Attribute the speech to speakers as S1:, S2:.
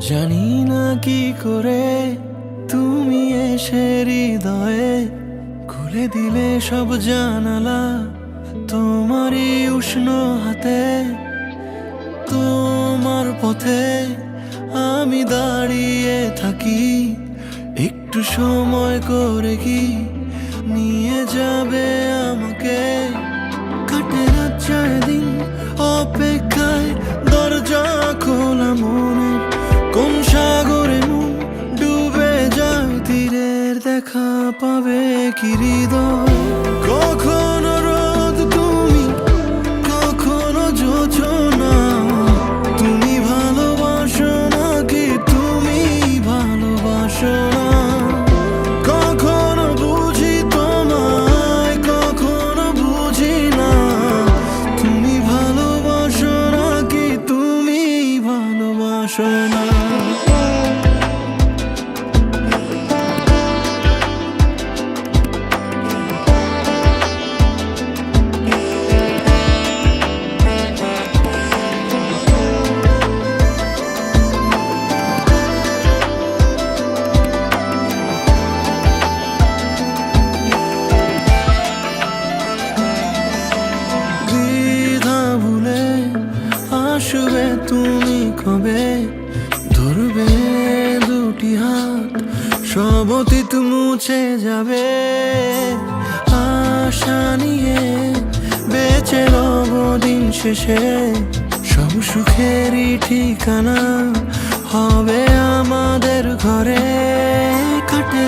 S1: জানি না কি করে তুমি এসে হৃদয়ে খুলে দিলে সব জানালা, তোমারই উষ্ণ হাতে। তোমার পথে আমি দাঁড়িয়ে থাকি, একটু সময় করে কি নিয়ে যাবে আমাকে। কাটে রাত যায় দিন অপেক্ষায়, দরজা খোলা মনে, কোন সাগরে মন ডুবে যায়, তীরের দেখা পাবে কি হৃদয়। কখনো রোদ তুমি, কখনো জোছনা, তুমি ভালোবাসো নাকি তুমি ভালোবাসো না। কখনো বুঝি তোমায়, কখনো বুঝি না, তুমি ভালোবাসো নাকি তুমি ভালোবাসো না। আসবে তুমি কবে, ধরবে দুটি হাত, সব অতীত মুছে যাবে। আশা নিয়ে বেঁচে রব দিন শেষে, সব সুখেরই ঠিকানা হবে আমাদের ঘরে। কাটে